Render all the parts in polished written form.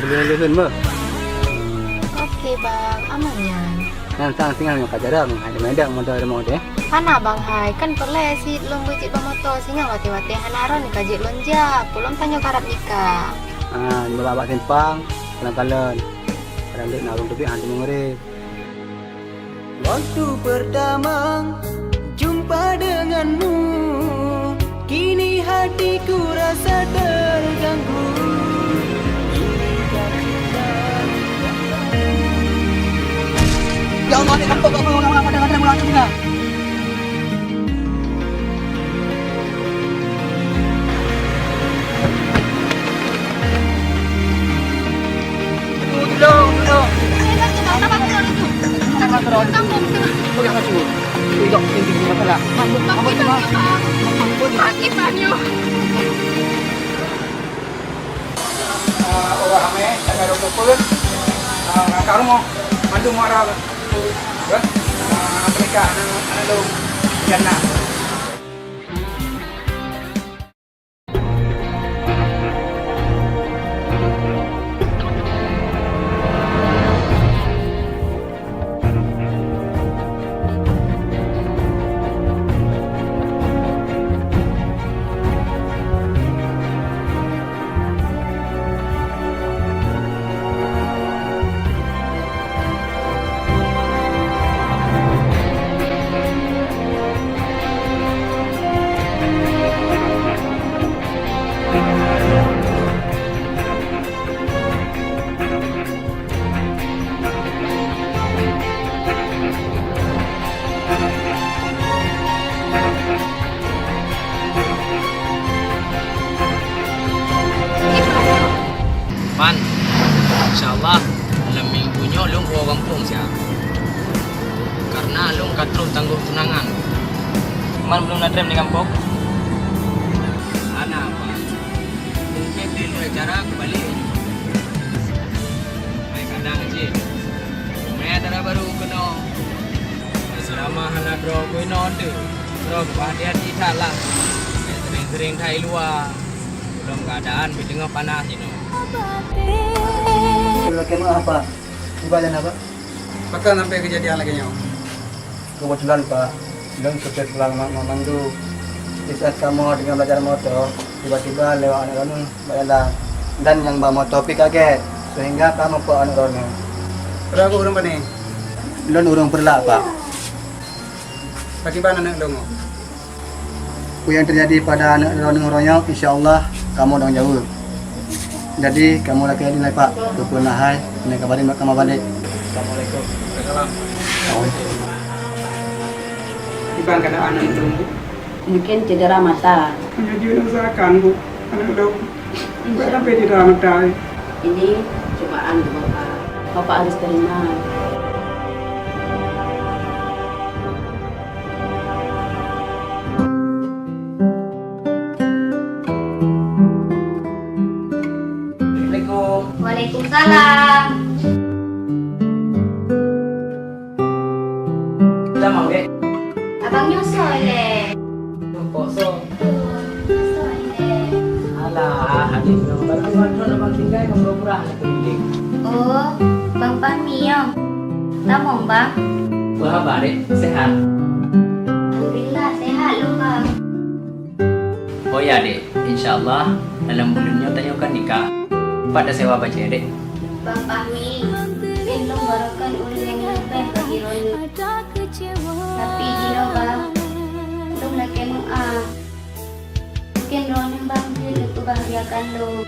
Luluhun mo. Oke bang, amannya. Nan sang singal yung kajarang. Ada medang mo deh. Hana bang hai, kan perle si long bujik bamoto singa wati-wati hanaron ni kajik lonja, pulong tanyo karap nikah. Babak simpang, kalan-kalan. Kadang dek narung tepi hantu mengurip. Waktu pertama jumpa denganmu, kini hatiku rasa terganggu. Ya Allah, ini kampung apa ulang juga. Orang ame, saya ada pun. Kamu mau mandu marah, mereka anak lu jana. Man, insyaallah dalam minggunya lu bawa kampung siap. Karena lu katro tangguh tunangan. Man belum nadrem di kampung. Mana apa? Mungkin dia cara kembali. Mai kadang je. Mai ada baru kena. Selama hana draw koino tu. Draw hati-hati salah. Sering-sering thai luar. Belum keadaan di tengah panas ini. Kemana apa? Ibadah apa? Bakal sampai kejadian lagi nyawa. Kebetulan Pak, sedang supir pulang memandu. Di saat kamu dengan belajar motor, tiba-tiba lewat anak kamu bayalah. Dan yang bawa motor pi kaget, sehingga kamu ke anak kamu. Berapa orang pani? Lon urung perlah Pak. Bagaimana nak dong? Apa yang terjadi pada anak orang-orangnya, insya-Allah kamu dong jauh. Jadi kamu lagi di Pak, tukul nahai, ini kabarin kamu balik. Assalamualaikum. Assalamualaikum. Ibang keadaan anak itu, Bu. Mungkin cedera mata. Jadi usahakan, Bu. Anak dong. Ibu sampai cedera mata. Ini cobaan Bapak. Bapak harus terima. Waalaikumsalam. Udah mau deh. Abang nyusul deh. Kosong. Nyusul deh. Alah, hadis nomor baru abang tinggal kamu murah nak keliling. Oh, Bang Fahmi ya. Tamong bang. Wah, bare sehat. Alhamdulillah sehat lu bang. Oh ya dek, insyaallah dalam bulannya tanyakan nikah. Pada sewa baca dek. Bang Fahmi, belum barokan ulun yang lebih bagi Roni. Tapi dia bang, belum lagi mungkin Roni bang dia itu bahagiakan lo.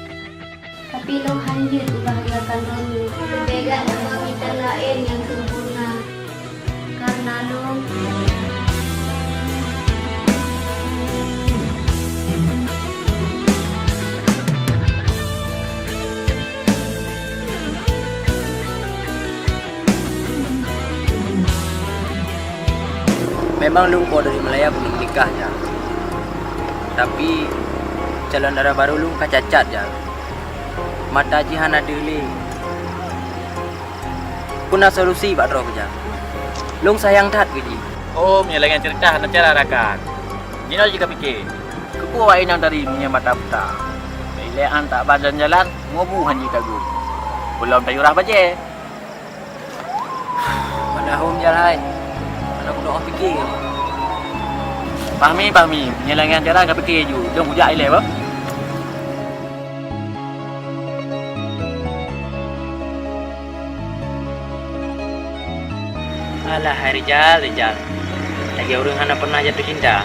Tapi lo hanya itu bahagiakan Roni. Beda dengan kita lain yang sempurna. Karena lo Memang lupa dari Malaya belum nikahnya. Tapi jalan darah baru lu kacacat ya. Mata jihan ada li. Kuna solusi Pak Dro kerja. Lung sayang tat gaji. Oh, menyelenggan cerita hana cara rakan. Jino juga pikir. Kekuatan yang dari punya mata buta. Pilihan tak badan jalan, ngobu hanya kagum. Belum tayurah baje. Mana home jalan. Anak kudu fikir. Pahmi, menyelenggan cara kau fikir ju. Jom bujak ile apa? Alah, Rijal. Lagi orang hana pernah jatuh cinta.